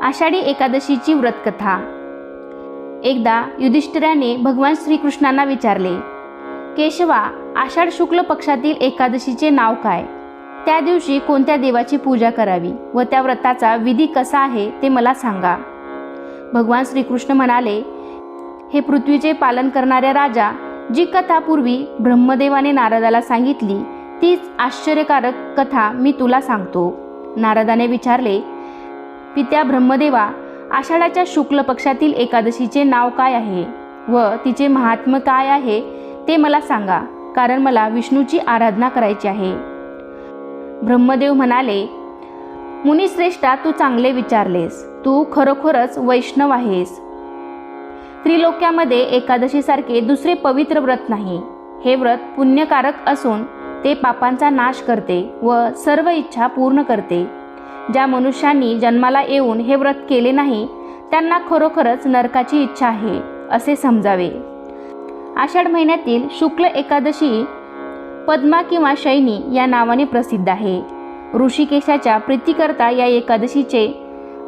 आषाढी एकादशीची व्रतकथा। एकदा युधिष्ठिराने भगवान श्रीकृष्णांना विचारले, केशवा, आषाढ शुक्ल पक्षातील एकादशीचे नाव काय? त्या दिवशी कोणत्या देवाची पूजा करावी व त्या व्रताचा विधी कसा आहे ते मला सांगा। भगवान श्रीकृष्ण म्हणाले, हे पृथ्वीचे पालन करणाऱ्या राजा, जी कथा पूर्वी ब्रह्मदेवाने नारदाला सांगितली तीच आश्चर्यकारक कथा मी तुला सांगतो। नारदाने विचारले, पित्या ब्रह्मदेवा, आषाढाच्या शुक्ल पक्षातील एकादशीचे नाव काय आहे व तिचे महात्म्य काय आहे ते मला सांगा, कारण मला विष्णूची आराधना करायची आहे। ब्रह्मदेव म्हणाले, मुनिश्रेष्ठा, तू चांगले विचारलेस। तू खरोखरच वैष्णव आहेस। त्रिलोक्यामध्ये एकादशीसारखे दुसरे पवित्र व्रत नाही। हे व्रत पुण्यकारक असून ते पापांचा नाश करते व सर्व इच्छा पूर्ण करते। ज्या मनुष्यांनी जन्माला येऊन हे व्रत केले नाही त्यांना खरोखरच नरकाची इच्छा आहे असे समजावे। आषाढ महिन्यातील शुक्ल एकादशी पद्मा किंवा शयनी या नावाने प्रसिद्ध आहे। ऋषिकेशाच्या प्रीतीकरता या एकादशीचे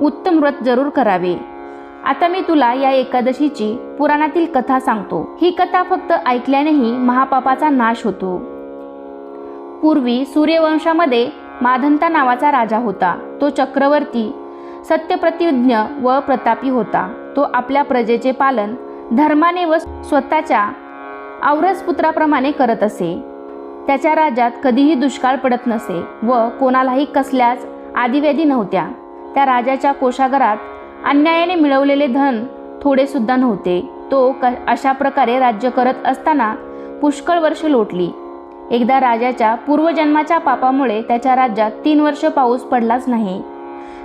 उत्तम व्रत जरूर करावे। आता मी तुला या एकादशीची पुराणातील कथा सांगतो। ही कथा फक्त ऐकल्यानेही महापापाचा नाश होतो। पूर्वी सूर्यवंशामध्ये माधंता नावाचा राजा होता। तो चक्रवर्ती, सत्यप्रतिज्ञ व प्रतापी होता। तो आपल्या प्रजेचे पालन धर्माने व स्वतःच्या औरस पुत्राप्रमाणे करत असे। त्याच्या राज्यात कधीही दुष्काळ पडत नसे व कोणालाही कसल्याच आदिव्याधी नव्हत्या। त्या राजाच्या कोषागारात अन्यायाने मिळवलेले धन थोडे सुद्धा नव्हते। तो अशा प्रकारे राज्य करत असताना पुष्कळ वर्ष लोटली। एकदा राजाच्या पूर्वजन्माच्या पापामुळे त्याच्या राज्यात 3 वर्ष पाऊस पडलाच नाही।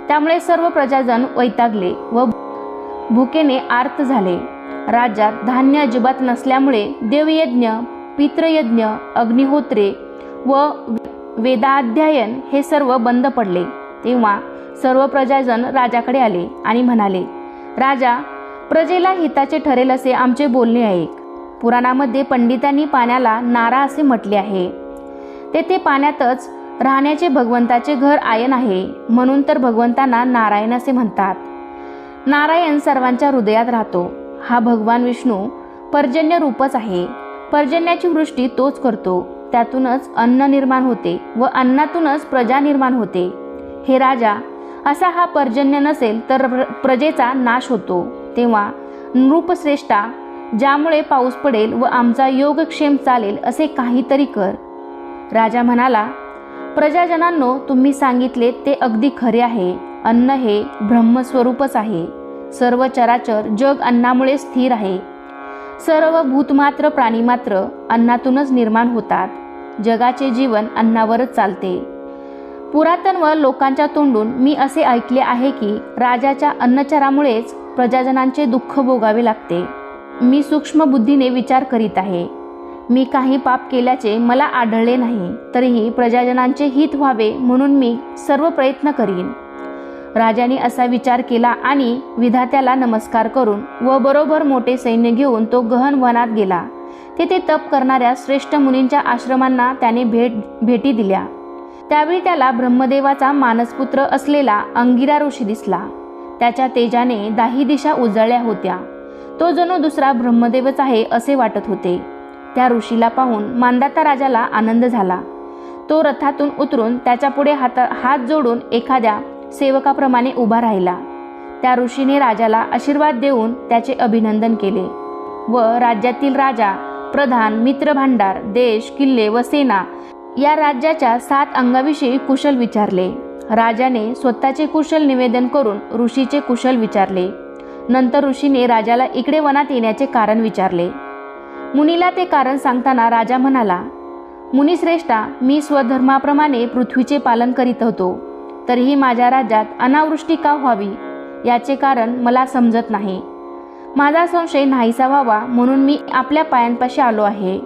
त्यामुळे सर्व प्रजाजन वैतागले व भुकेने आर्त झाले। राज्यात धान्य अजिबात नसल्यामुळे देवयज्ञ, पितृयज्ञ, अग्निहोत्रे व वेदाध्ययन हे सर्व बंद पडले। तेव्हा सर्व प्रजाजन राजाकडे आले आणि म्हणाले, राजा, प्रजेला हिताचे ठरेल असे आमचे बोलणे ऐक। पुराणामध्ये पंडितांनी पाण्याला नारा असे म्हटले आहे। तेथे पाण्यातच राहण्याचे भगवंताचे घर आयन आहे, म्हणून तर भगवंतांना नारायण असे म्हणतात। नारायण सर्वांच्या हृदयात राहतो। हा भगवान विष्णू पर्जन्य रूपच आहे। पर्जन्याची वृष्टी तोच करतो। त्यातूनच अन्न निर्माण होते व अन्नातूनच प्रजा निर्माण होते। हे राजा, असा हा पर्जन्य नसेल तर प्रजेचा नाश होतो। तेव्हा नृपश्रेष्ठा, ज्यामुळे पाऊस पडेल व आमचा योगक्षेम चालेल असे काहीतरी कर। राजा म्हणाला, प्रजाजनांनो, तुम्ही सांगितले ते अगदी खरे आहे। अन्न हे ब्रह्मस्वरूपच आहे। सर्व चराचर जग अन्नामुळे स्थिर आहे। सर्व भूतमात्र प्राणीमात्र अन्नातूनच निर्माण होतात। जगाचे जीवन अन्नावरच चालते। पुरातन व लोकांच्या तोंडून मी असे ऐकले आहे की राजाच्या अन्नचरामुळेच प्रजाजनांचे दुःख भोगावे लागते। मी सूक्ष्म बुद्धीने विचार करीत आहे। मी काही पाप केल्याचे मला आढळले नाही, तरीही प्रजाजनांचे हित व्हावे म्हणून मी सर्व प्रयत्न करीन। राजाने असा विचार केला आणि विधात्याला नमस्कार करून व बरोबर मोठे सैन्य घेऊन तो गहन वनात गेला। तेथे तप करणाऱ्या श्रेष्ठ मुनींच्या आश्रमांना त्याने भेटी दिल्या। त्यावेळी त्याला ब्रह्मदेवाचा मानसपुत्र असलेला अंगिरा ऋषी दिसला। त्याच्या तेजाने दाही दिशा उजळल्या होत्या। तो जणू दुसरा ब्रह्मदेवच आहे असे वाटत होते। त्या ऋषीला पाहून मांधाता राजाला आनंद झाला। तो रथातून उतरून त्याच्या पुढे हात जोडून एखाद्या सेवकाप्रमाणे उभा राहिला। त्या ऋषीने राजाला आशीर्वाद देऊन त्याचे अभिनंदन केले व राज्यातील राजा, प्रधान, मित्र भांडार, देश, किल्ले व सेना या राज्याच्या 7 अंगाविषयी कुशल विचारले। राजाने स्वतःचे कुशल निवेदन करून ऋषीचे कुशल विचारले। नंतर ऋषीने राजाला इकडे वनात येण्याचे कारण विचारले। मुनीला ते कारण सांगताना राजा म्हणाला, मुनिश्रेष्ठा, मी स्वधर्माप्रमाणे पृथ्वीचे पालन करीत होतो, तरीही माझ्या राज्यात अनावृष्टी का व्हावी याचे कारण मला समजत नाही। माझा संशय नाहीसा व्हावा म्हणून मी आपल्या पायांपाशी आलो आहे।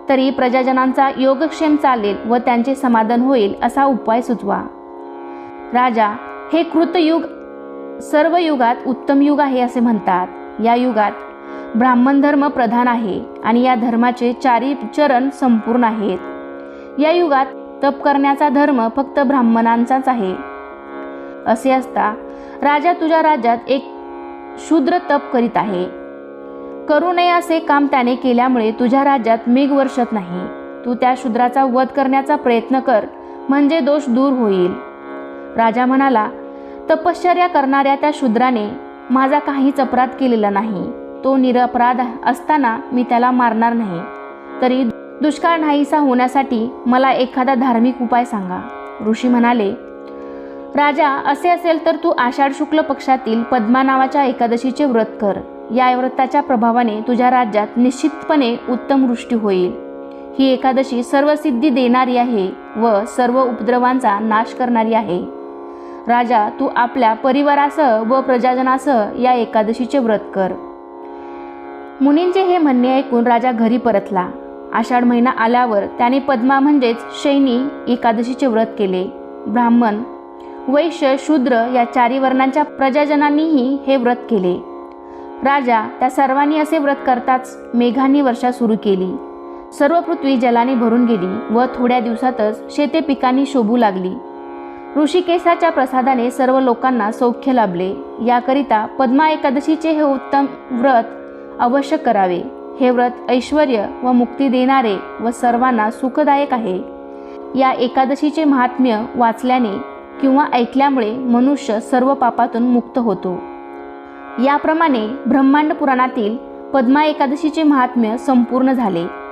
तरी प्रजाजनांचा योगक्षेम चालेल व त्यांचे समाधान होईल असा उपाय सुचवा। राजा, हे कृतयुग सर्व युगात उत्तम युग आहे असे म्हणतात। या युगात ब्राह्मण धर्म प्रधान आहे आणि या धर्माचे 4 चरण संपूर्ण आहेत। या युगात तप करण्याचा धर्म फक्त ब्राह्मणांचाच आहे। असे असता राजा तुझ्या राज्यात एक शूद्र तप करीत आहे. करू नये असे काम त्याने केल्यामुळे तुझ्या राज्यात मेघ वर्षत नाही. तू त्या शूद्राचा वध करण्याचा प्रयत्न कर, म्हणजे दोष दूर होईल. राजा म्हणाला, तपश्चर्या करणाऱ्या त्या शूद्राने माझा काहीच अपराध केलेला नाही. तो निरपराध असताना मी त्याला मारणार नाही. तरी दुष्काळ नाहीसा होण्यासाठी मला एखादा धार्मिक उपाय सांगा. ऋषी म्हणाले, राजा, असे असेल तर तू आषाढ शुक्ल पक्षातील पद्मा नावाच्या एकादशीचे व्रत कर. या व्रताच्या प्रभावाने तुझ्या राज्यात निश्चितपणे उत्तम वृष्टी होईल. ही एकादशी सर्व सिद्धी देणारी आहे व सर्व उपद्रवांचा नाश करणारी आहे. राजा, तू आपल्या परिवारासह व प्रजाजनासह या एकादशीचे व्रत कर. मुनींचे हे म्हणणे ऐकून राजा घरी परतला. आषाढ महिना आल्यावर त्याने पद्मा म्हणजेच शयनी एकादशीचे व्रत केले. ब्राह्मण, वैश्य, शूद्र या चारी वर्णांच्या प्रजाजनांनीही हे व्रत केले. राजा त्या सर्वांनी असे व्रत करताच मेघांनी वर्षा सुरू केली. सर्व पृथ्वी जलाने भरून गेली व थोड्या दिवसातच शेते पिकांनी शोभू लागली. ऋषिकेशाच्या प्रसादाने सर्व लोकांना सौख्य लाभले. याकरिता पद्मा एकादशीचे हे उत्तम व्रत अवश्य करावे. हे व्रत ऐश्वर्य व मुक्ती देणारे व सर्वांना सुखदायक आहे. या एकादशीचे महात्म्य वाचल्याने किंवा ऐकल्यामुळे मनुष्य सर्व पापातून मुक्त होतो. याप्रमाणे ब्रह्मांड पुराणातील पद्मा एकादशीचे महात्म्य संपूर्ण झाले.